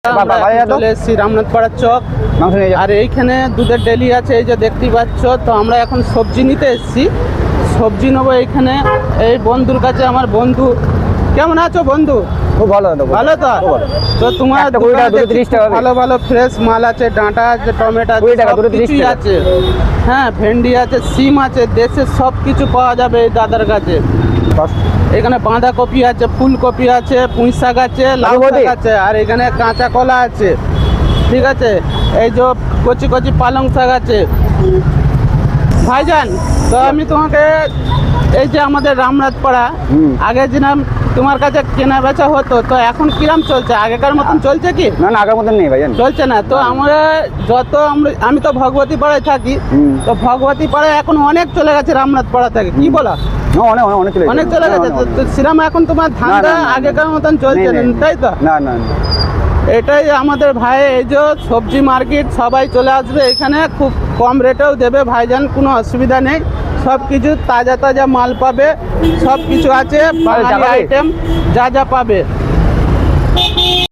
চলে এসেছি রামনাথপাড়ার চক। আর এইখানে দুধের ডেলি আছে, এই যে দেখতে পাচ্ছ। তো আমরা এখন সবজি নিতে এসেছি, সবজি নেবো এইখানে। এই বন্ধুর কাছে, আমার বন্ধু। কেমন আছো বন্ধু? খুব ভালো। ভালো তো? তো তোমার ভালো ভালো ফ্রেশ মাল আছে, ডাঁটা আছে, টমেটো আছে, আছে। হ্যাঁ, ভেন্ডি আছে, সিম আছে, দেশের সব কিছু পাওয়া যাবে এই দাদার কাছে। এখানে বাঁধাকপি আছে, ফুলকপি আছে, পুঁই শাক আছে, লাউ শাক আছে, আর এখানে কাঁচা কলা আছে। ঠিক আছে, এই যে কচি কচি পালং শাক আছে। ভাইজান, তো আমি তোমাকে এই যে আমাদের রামনাথপাড়া, আগে যেরকম তোমার কাছে কেনা বেচা হতো, তো এখন কিরম চলছে? আগেকার মতন চলছে কি? না, আগের মতন নেই ভাইজান, চলছে না। তো আমরা আমি তো ভগবতী পাড়ায় থাকি, তো ভগবতী পাড়ায় এখন অনেক চলে গেছে রামনাথপাড়া থেকে, কি বলা? অনেক চলে গেছে। তো সেরকম এখন তোমার ধান্দা আগেকার মতন চলছে না, তাই তো? না। এটাই আমাদের ভাই, এই যে সবজি মার্কেট, সবাই চলে আসবে এখানে, খুব কম রেটেও দেবে ভাইজান, কোনো অসুবিধা নেই। সব কিছু তাজা তাজা মাল পাবে, সব কিছু আছে, বাঙালি আইটেম যা যা পাবে।